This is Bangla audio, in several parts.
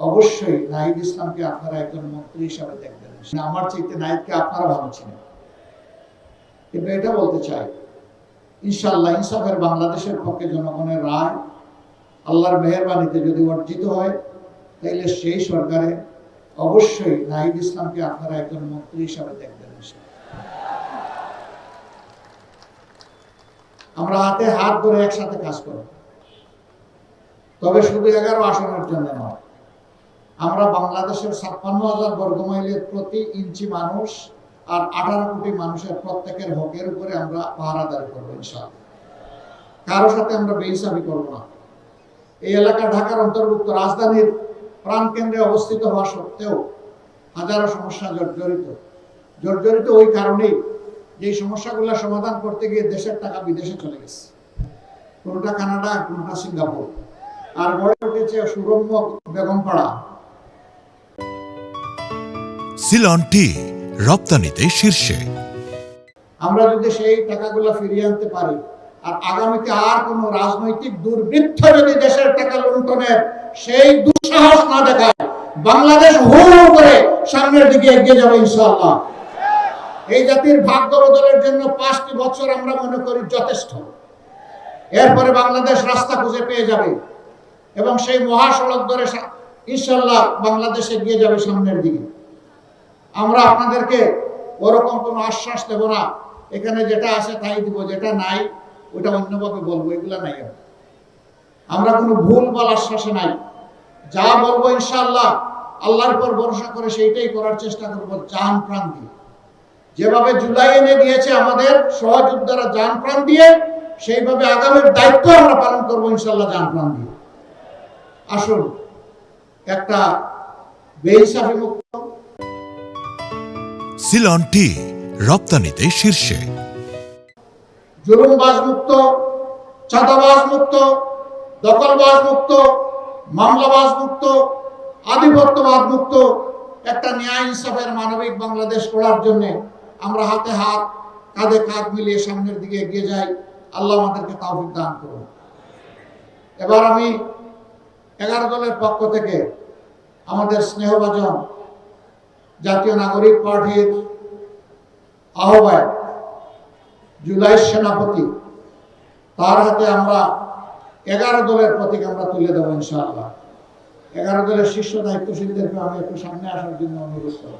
অবশ্যই নাহিদ ইসলামকে আপনারা একজন মন্ত্রী হিসাবে দেখবেন। আমার চাইতে নাহিদকে আপনারা ভালো ছিলেন, কিন্তু এটা বলতে চাই ইনশাআল্লাহ ইনসাফের বাংলাদেশের পক্ষে জনগণের রায় আল্লাহর মেহেরবানিতে যদি অর্জিত হয়, তাইলে সেই সরকারে অবশ্যই নাহিদ ইসলামকে আপনারা একজন মন্ত্রী হিসাবে দেখবেন। আমরা হাতে হাত ধরে একসাথে কাজ করব, তবে শুধু 11 আসনের জন্য নয়। আমরা বাংলাদেশের 56,000 বর্গমাইলের প্রতি ইঞ্চি মানুষ আর 18 কোটি মানুষের প্রত্যেকের হকের উপরে আমরা পাহারাদারি করবো ইনশাআল্লাহ। কারো সাথে আমরা বেইনসাফি করব না। এই এলাকা ঢাকার অন্তর্ভুক্ত রাজধানীর প্রাণকেন্দ্রে অবস্থিত হওয়া সত্ত্বেও হাজারো সমস্যা জর্জরিত ওই কারণেই যে সমস্যাগুলো সমাধান করতে গিয়ে দেশের টাকা বিদেশে চলে গেছে, কোনটা কানাডা, কোনটা সিঙ্গাপুর, আর গড়ে উঠেছে সুরম্য বেগমপাড়া। সিলন টি রপ্তানিতে শীর্ষে। আমরা যদি সেই টাকাগুলো ফিরিয়ে আনতে পারি, আর আগামীতে আর কোন রাজনৈতিক দুর্বৃত্ত যদি দেশের টাকা লুণ্ঠনের সেই দুঃসাহস না দেখায়, বাংলাদেশ হু করে সামনের দিকে এগিয়ে যাবে ইনশাআল্লাহ। এই জাতির ভাগ্য বদলের জন্য 5টি বছর আমরা মনে করি যথেষ্ট। এরপরে বাংলাদেশ রাস্তা খুঁজে পেয়ে যাবে এবং সেই মহাসড়ক ধরে ইনশাআল্লাহ বাংলাদেশ এগিয়ে যাবে সামনের দিকে। আমরা আপনাদেরকে ওরকম কোনো আশ্বাস দেব না, এখানে যেটা আছে তাই দিব, যেটা নাই ওটা অন্যভাবে বলবো, এগুলা নাই। আমরা কোনো ভুল বল আশ্বাসে নাই। যা বলবো ইনশাআল্লাহ আল্লাহর উপর ভরসা করে সেইটাই করার চেষ্টা করবো, জান প্রাণ দিয়ে। যেভাবে জুলাই এনে দিয়েছে আমাদের সহযোদ্ধারা জান প্রাণ দিয়ে, সেইভাবে আগামীর দায়িত্ব আমরা পালন করবো ইনশাআল্লাহ জান প্রাণ দিয়ে। আসুন একটা বেইনসাফি মুক্ত সিলন টি রপ্তানিতে শীর্ষে। জুলুমবাজ মুক্ত, চাঁদাবাজ মুক্ত, দখলবাজ মুক্ত, মামলাবাজ মুক্ত, আধিপত্যবাদ মুক্ত একটা ন্যায় ইনসাফের মানবিক বাংলাদেশ গড়ার জন্য আমরা হাতে হাত কাঁধে কাঁধ মিলিয়ে সামনের দিকে এগিয়ে যাই। আল্লাহ আমাদেরকে তৌফিক দান করুন। এবার আমি 11 দলের পক্ষ থেকে আমাদের স্নেহভাজন জাতীয় নাগরিক পার্টির আহ্বায়ক, জুলাই সেনাপতি, তার হাতে আমরা 11 দলের প্রতীক আমরা তুলে দেবো ইনশাআল্লাহ। 11 দলের শীর্ষ দায়িত্বশীলদেরকে আমি একটু সামনে আসার জন্য অনুরোধ করব।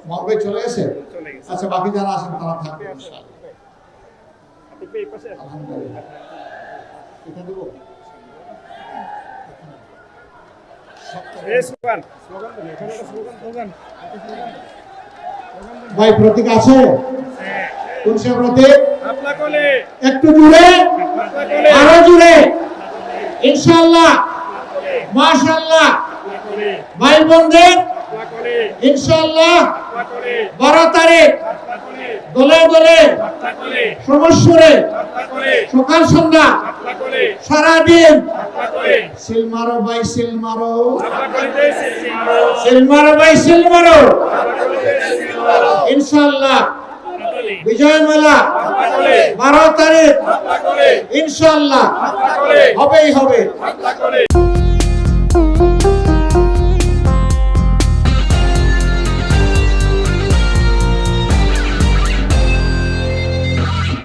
মহবাই চলে গেছে? আচ্ছা, বাকি যারা আছেন তারা থাকবে ইনশাআল্লাহ। আলহামদুলিল্লাহ। এটা দেব ভাই, প্রতীক আছে? কোন সে প্রতীক? একটু জুড়ে, আরো জুড়ে ইনশাআল্লাহ। মাশাআল্লাহ। ভাই বোনদের ইনশাআল্লাহ 12 তারিখ দলে দলে সমস্যরে সকাল সন্ধ্যা সারাদিন সিলমারো ভাই সিলমারো, সিলমারো ভাই সিলমারো ইনশাআল্লাহ। বিজয় মেলা 12 তারিখ ইনশাআল্লাহ হবেই হবে।